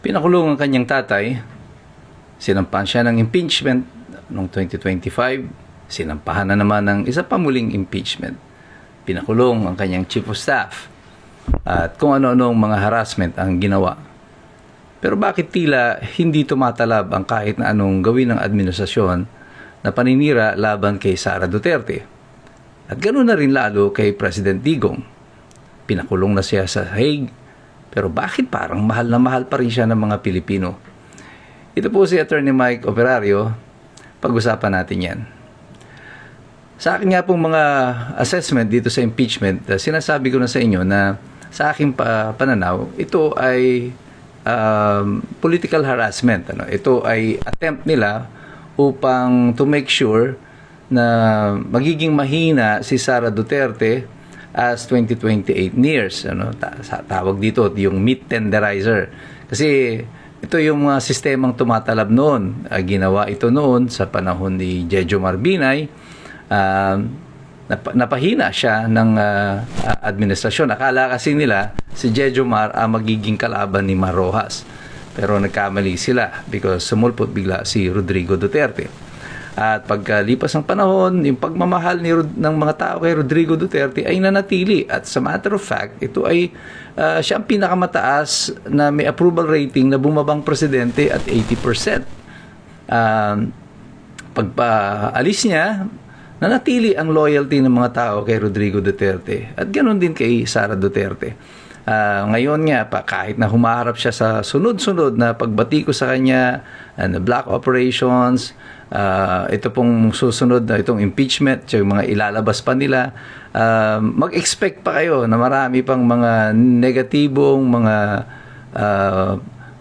Pinakulong ang kanyang tatay, sinampahan siya ng impeachment noong 2025, sinampahan na naman ng isa pa muling impeachment. Pinakulong ang kanyang chief of staff at kung ano-anong mga harassment ang ginawa. Pero bakit tila hindi tumatalab ang kahit na anong gawin ng administrasyon na paninira laban kay Sara Duterte? At ganoon na rin lalo kay President Digong. Pinakulong na siya sa Hague, pero bakit parang mahal na mahal pa rin siya ng mga Pilipino? Ito po si Attorney Mike Operario. Pag-usapan natin yan. Sa akin nga pong mga assessment dito sa impeachment, sinasabi ko na sa inyo na sa aking pananaw, ito ay political harassment. Ito ay attempt nila upang to make sure na magiging mahina si Sara Duterte as 2028 nears. Tawag dito yung meat tenderizer. Kasi ito yung mga sistemang tumatalab noon. Ginawa ito noon sa panahon ni Jejo Marbinay. Napahina siya ng administrasyon. Akala kasi nila si Jejo Mar ang magiging kalaban ni Mar Rojas. Pero nagkamali sila because sumulpot bigla si Rodrigo Duterte. At pagkalipas ng panahon, yung pagmamahal ng mga tao kay Rodrigo Duterte ay nanatili. At sa matter of fact, ito ay siya ang pinakamataas na may approval rating na bumabang presidente at 80%. Pagpaalis niya, nanatili ang loyalty ng mga tao kay Rodrigo Duterte. At ganoon din kay Sara Duterte. Ngayon nga pa, kahit na humaharap siya sa sunod-sunod na pagbati ko sa kanya, black operations, ito pong susunod na itong impeachment, yung mga ilalabas pa nila, mag-expect pa kayo na marami pang mga negatibong, mga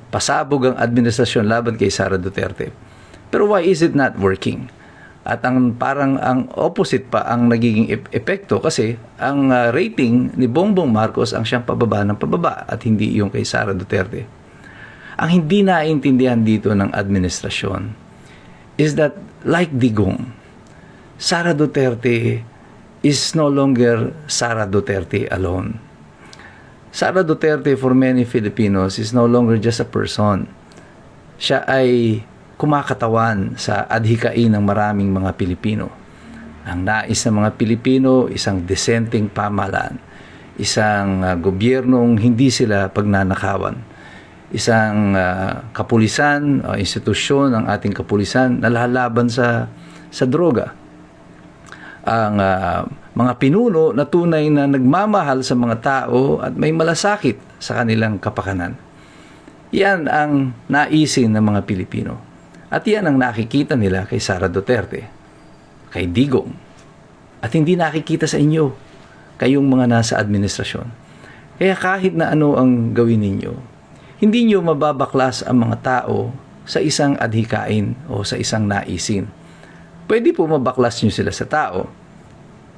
pasabog ang administrasyon laban kay Sara Duterte. Pero why is it not working? At parang ang opposite pa ang nagiging epekto kasi ang rating ni Bongbong Marcos ang siyang pababa ng pababa at hindi yung kay Sara Duterte. Ang hindi naiintindihan dito ng administrasyon is that like Digong, Sara Duterte is no longer Sara Duterte alone. Sara Duterte for many Filipinos is no longer just a person. Siya ay kumakatawan sa adhikain ng maraming mga Pilipino. Ang nais ng mga Pilipino, isang disenteng pamahalaan, isang gobyernong hindi sila pagnanakawan, isang kapulisan o institusyon ng ating kapulisan na lalaban sa droga. Ang mga pinuno na tunay na nagmamahal sa mga tao at may malasakit sa kanilang kapakanan. Yan ang naisin ng mga Pilipino. At yan ang nakikita nila kay Sara Duterte, kay Digong. At hindi nakikita sa inyo, kayong mga nasa administrasyon. Kaya kahit na ano ang gawin ninyo, hindi nyo mababaklas ang mga tao sa isang adhikain o sa isang naisin. Pwede po mabaklas nyo sila sa tao,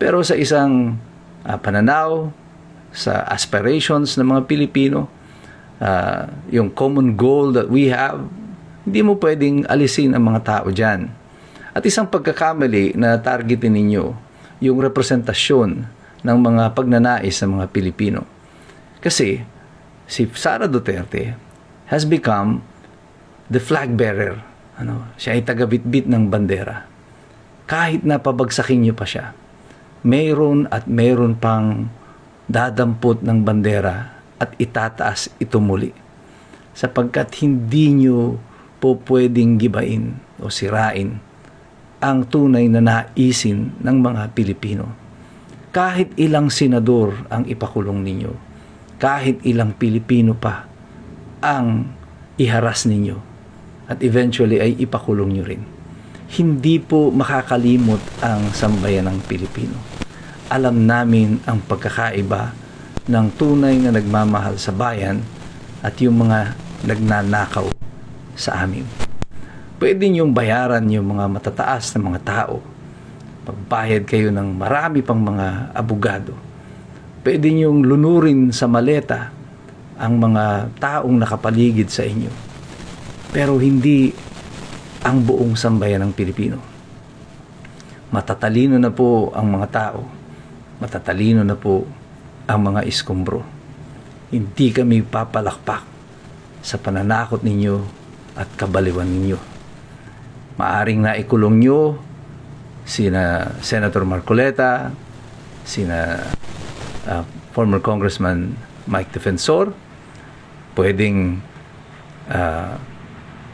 pero sa isang pananaw, sa aspirations ng mga Pilipino, yung common goal that we have, hindi mo pwedeng alisin ang mga tao dyan. At isang pagkakamali na targetin ninyo, yung representasyon ng mga pagnanais ng mga Pilipino. Kasi si Sara Duterte has become the flag bearer. Siya ay tagabitbit ng bandera. Kahit na pabagsakin nyo pa siya, mayroon at mayroon pang dadampot ng bandera at itataas ito muli. Sapagkat hindi nyo po pwedeng gibain o sirain ang tunay na naisin ng mga Pilipino. Kahit ilang senador ang ipakulong ninyo, kahit ilang Pilipino pa ang iharas ninyo, at eventually ay ipakulong nyo rin, hindi po makakalimot ang sambayan ng Pilipino. Alam namin ang pagkakaiba ng tunay na nagmamahal sa bayan at yung mga nagnanakaw sa amin. Pwede niyong bayaran yung mga matataas na mga tao. Magbayad kayo ng marami pang mga abogado. Pwede niyong lunurin sa maleta ang mga taong nakapaligid sa inyo. Pero hindi ang buong sambayan ng Pilipino. Matatalino na po ang mga tao. Matatalino na po ang mga iskombro. Hindi kami papalakpak sa pananakot ninyo at kabaliwan ninyo. Maaring naikulong nyo sina Senator Marcoleta, sina former Congressman Mike Defensor. Pwedeng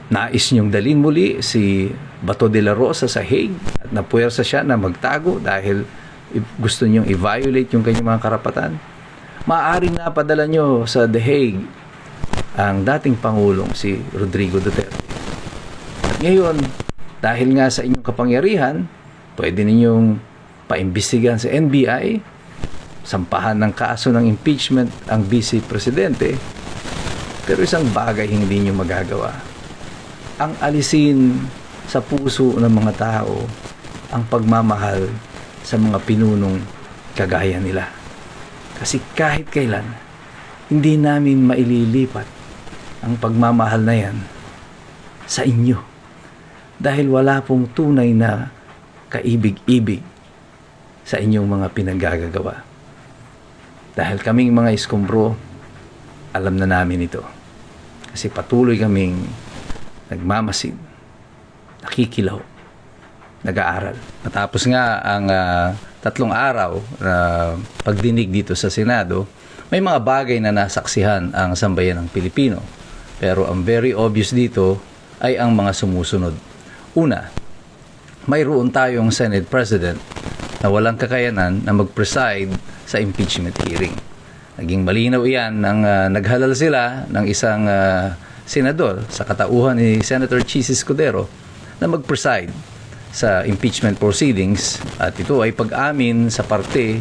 nais nyong dalhin muli si Bato de la Rosa sa Hague at napuwersa siya na magtago dahil gusto nyong i-violate yung kanyang mga karapatan. Maaaring napadala nyo sa The Hague ang dating Pangulong si Rodrigo Duterte. At ngayon, dahil nga sa inyong kapangyarihan, pwede ninyong paimbestigahan sa NBI, sampahan ng kaso ng impeachment ang Vice Presidente, pero isang bagay hindi nyo magagawa. Ang alisin sa puso ng mga tao ang pagmamahal sa mga pinunong kagaya nila. Kasi kahit kailan, hindi namin maililipat ang pagmamahal na yan sa inyo. Dahil wala pong tunay na kaibig-ibig sa inyong mga pinaggagawa. Dahil kaming mga iskombro, alam na namin ito. Kasi patuloy kaming nagmamasid, nakikilaw, nag-aaral. Matapos nga ang 3 araw na pagdinig dito sa Senado, may mga bagay na nasaksihan ang sambayan ng Pilipino. Pero ang very obvious dito ay ang mga sumusunod. Una, mayroon tayong Senate President na walang kakayanan na mag-preside sa impeachment hearing. Naging malinaw iyan nang naghalal sila ng isang senador sa katauhan ni Senator Chis Escudero na mag-preside sa impeachment proceedings, at ito ay pag-amin sa parte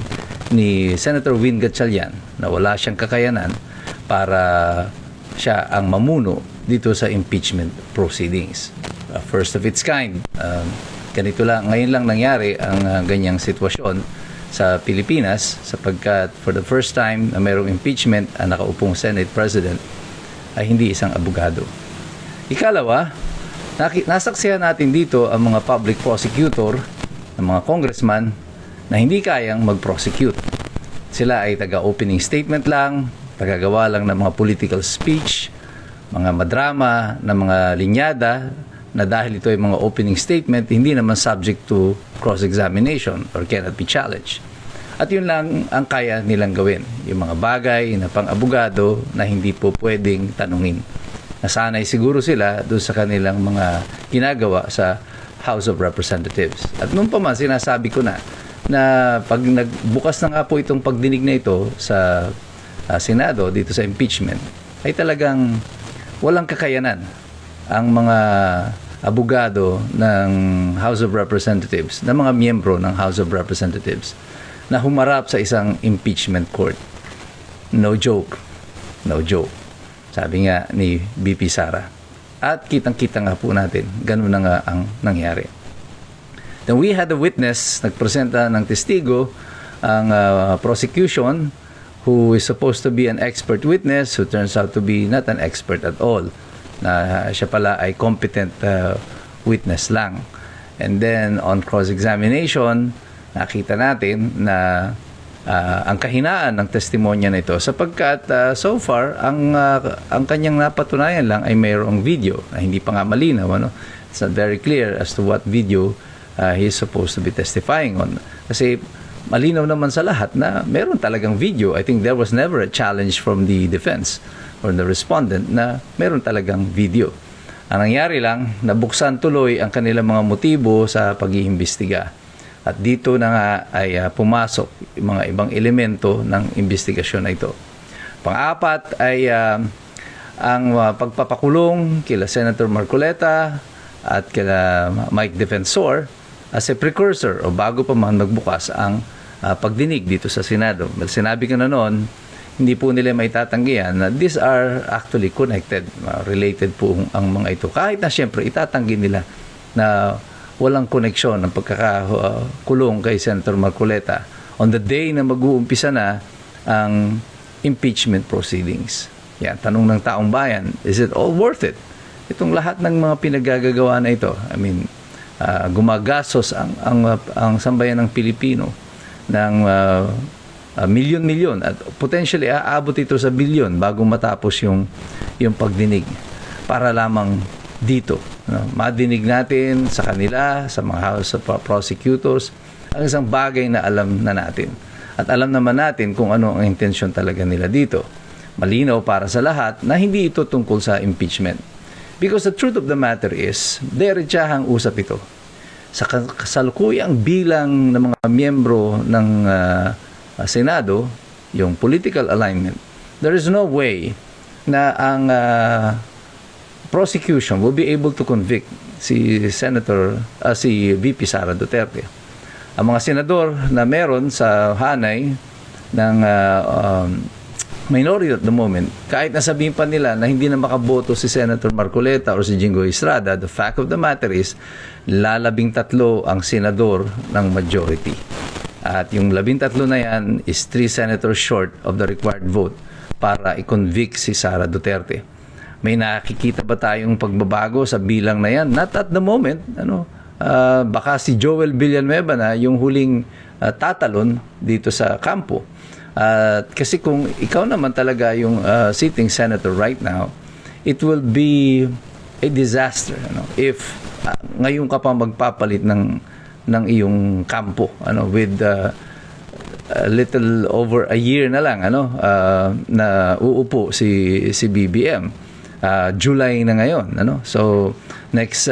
ni Senator Win Gatchalian na wala siyang kakayanan para siya ang mamuno dito sa impeachment proceedings. First of its kind. Ganito lang, ngayon lang nangyari ang ganyang sitwasyon sa Pilipinas, sapagkat for the first time na mayroong impeachment ang nakaupong Senate President ay hindi isang abogado. Ikalawa, nasaksihan natin dito ang mga public prosecutor, ng mga congressman na hindi kayang mag-prosecute. Sila ay taga-opening statement lang, tagagawa lang ng mga political speech, mga madrama, na mga linyada, na dahil ito ay mga opening statement, hindi naman subject to cross-examination or cannot be challenged. At yun lang ang kaya nilang gawin. Yung mga bagay na pang-abogado na hindi po pwedeng tanungin. Nasanay siguro sila doon sa kanilang mga ginagawa sa House of Representatives. At noon pa man, sinasabi ko na pag nagbukas na nga po itong pagdinig na ito sa Senado, dito sa impeachment, ay talagang walang kakayanan ang mga abogado ng House of Representatives, ng mga miyembro ng House of Representatives, na humarap sa isang impeachment court. No joke. No joke. Sabi nga ni BP Sara. At kitang-kita nga po natin, ganun na nga ang nangyari. Then we had a witness, nagpresenta ng testigo, ang prosecution, who is supposed to be an expert witness, who turns out to be not an expert at all. Na siya pala ay competent witness lang. And then on cross-examination, nakita natin na ang kahinaan ng testimonya na ito, sapagkat so far ang kanyang napatunayan lang ay mayroong video na hindi pa nga malinaw, ano? It's not very clear as to what video he is supposed to be testifying on, kasi malinaw naman sa lahat na meron talagang video. I think there was never a challenge from the defense or the respondent na meron talagang video. Ang nangyari lang, nabuksan tuloy ang kanilang mga motibo sa pag-iimbestiga. At dito na nga ay pumasok yung mga ibang elemento ng investigasyon na ito. Pang-apat ay ang pagpapakulong kila Senator Marcoleta at kila Mike Defensor as a precursor o bago pa man magbukas ang pagdinig dito sa Senado. Well, sinabi ko na noon, hindi po nila may tatanggihan na these are actually connected, related po ang mga ito. Kahit na siyempre itatanggi nila na walang koneksyon ng pagkakakulong kay Senator Marcoleta on the day na mag-uumpisa na ang impeachment proceedings. Yan, tanong ng taong bayan, is it all worth it? Itong lahat ng mga pinagagagawa na ito, I mean, gumagastos ang sambayan ng Pilipino ng milyon-milyon at potentially aabot ito sa bilyon bago matapos yung pagdinig para lamang dito. Madinig natin sa kanila, sa mga House of Prosecutors, ang isang bagay na alam na natin. At alam naman natin kung ano ang intensyon talaga nila dito. Malinaw para sa lahat na hindi ito tungkol sa impeachment. Because the truth of the matter is, derechahang usap ito. Sa kasalukuyang bilang ng mga miyembro ng Senado, yung political alignment, there is no way na ang prosecution will be able to convict si VP Sara Duterte. Ang mga senador na meron sa hanay ng minority at the moment, kahit nasabihin pa nila na hindi na makaboto si Senator Marcoleta or si Jinggoy Estrada, the fact of the matter is, 13 ang senador ng majority. At yung 13 na yan is 3 senators short of the required vote para i-convict si Sara Duterte. May nakikita ba tayong pagbabago sa bilang na yan? Not at the moment. Baka si Joel Villanueva na yung huling tatalon dito sa kampo. Kasi kung ikaw naman talaga yung sitting senator right now, it will be a disaster if ngayon ka pa magpapalit ng iyong kampo with a little over a year na lang na uupo si BBM. July na ngayon so next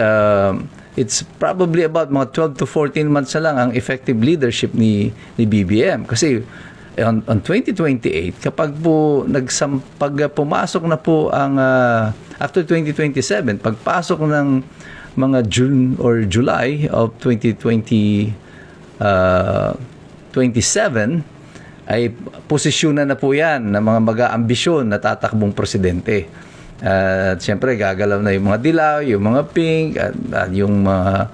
it's probably about mga 12 to 14 months na lang ang effective leadership ni BBM kasi on 2028 kapag pumasok na po ang after 2027 pagpasok ng mga June or July of 2027 ay posisyonan na po yan ng mga mag-aambisyon na tatakbong presidente. At siyempre gagalaw na yung mga dilaw, yung mga pink at yung mga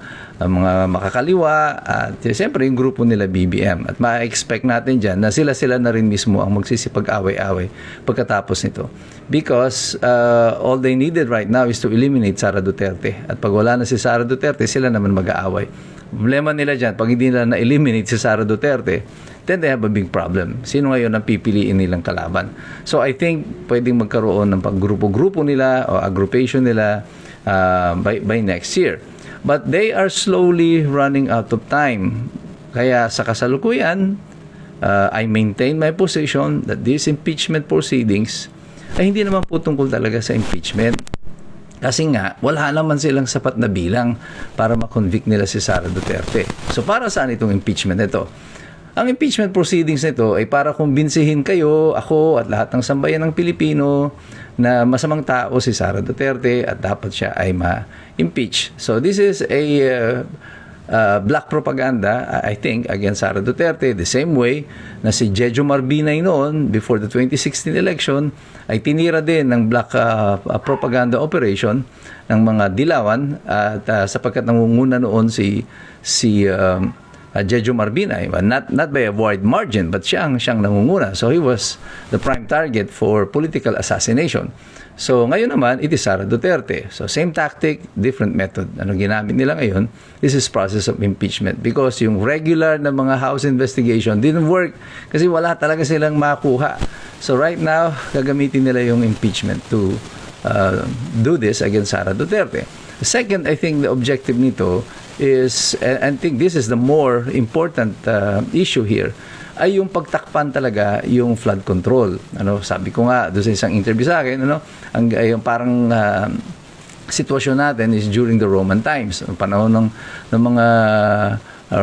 makakaliwa at siyempre yung grupo nila BBM at ma-expect natin dyan na sila na rin mismo ang magsisipag-away-away pagkatapos nito because all they needed right now is to eliminate Sara Duterte at pag wala na si Sara Duterte sila naman mag-aaway. Problema nila dyan pag hindi nila na-eliminate si Sara Duterte then they have a big problem. Sino ngayon ang pipiliin nilang kalaban? So I think pwedeng magkaroon ng paggrupo-grupo nila o aggregation nila by next year. But they are slowly running out of time. Kaya sa kasalukuyan, I maintain my position that these impeachment proceedings ay hindi naman po tungkol talaga sa impeachment. Kasi nga, wala naman silang sapat na bilang para makonvict nila si Sara Duterte. So para saan itong impeachment nito? Ang impeachment proceedings nito ay para kumbinsihin kayo, ako at lahat ng sambayan ng Pilipino na masamang tao si Sara Duterte at dapat siya ay ma-impeach. So this is a black propaganda, I think, against Sara Duterte. The same way na si Jejo Marbinay noon, before the 2016 election, ay tinira din ng black propaganda operation ng mga dilawan at sapagkat nangunguna noon si Jejo Marbinay, not by a wide margin, but siyang nangunguna. So he was the prime target for political assassination. So ngayon naman, it is Sara Duterte. So same tactic, different method. Ano ginamit nila ngayon? This is process of impeachment because yung regular na mga House investigation didn't work kasi wala talaga silang makuha. So right now, gagamitin nila yung impeachment to do this against Sara Duterte. Second, I think the objective nito is, and I think this is the more important issue here, ay yung pagtakpan talaga yung flood control. Sabi ko nga doon sa isang interview sa akin, yung parang sitwasyon natin is during the Roman times, panahon ng mga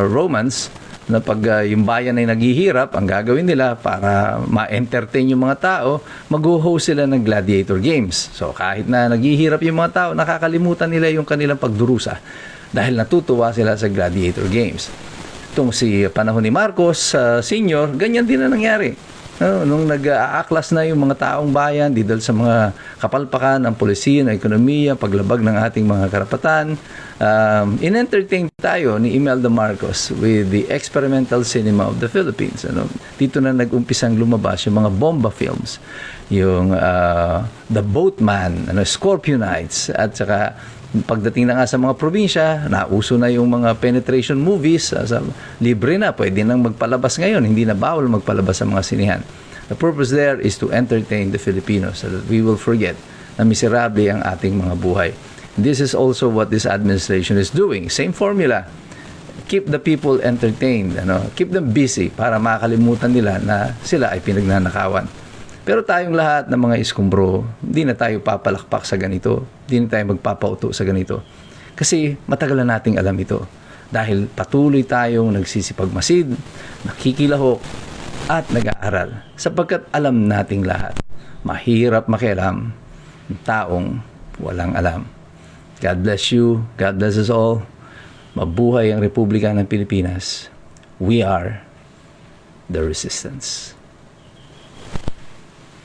Romans, na pag yung bayan ay naghihirap, ang gagawin nila para ma-entertain yung mga tao, mag-host sila ng gladiator games. So kahit na naghihirap yung mga tao, nakakalimutan nila yung kanilang pagdurusa dahil natutuwa sila sa gladiator games. Itong si panahon ni Marcos Sr., ganyan din na nangyari. Nung nag-aaklas na yung mga taong bayan dahil sa mga kapalpakan ng polisiya, ng ekonomiya, paglabag ng ating mga karapatan, in-entertain tayo ni Imelda Marcos with the experimental cinema of the Philippines. Dito na nag-umpisang lumabas yung mga bomba films, yung The Boatman, Scorpionites, at saka Pagdating na nga sa mga probinsya, nauso na yung mga penetration movies, libre na, pwede nang magpalabas ngayon, hindi na bawal magpalabas sa mga sinihan. The purpose there is to entertain the Filipinos so that we will forget na miserable ang ating mga buhay. This is also what this administration is doing. Same formula. Keep the people entertained, keep them busy para makalimutan nila na sila ay pinagnanakawan. Pero tayong lahat ng mga iskumbro, hindi na tayo papalakpak sa ganito, hindi na tayo magpapauto sa ganito. Kasi matagal na nating alam ito. Dahil patuloy tayong nagsisipagmasid, nakikilahok, at nag-aaral. Sapagkat alam nating lahat, mahirap makialam ng taong walang alam. God bless you. God bless us all. Mabuhay ang Republika ng Pilipinas. We are the resistance.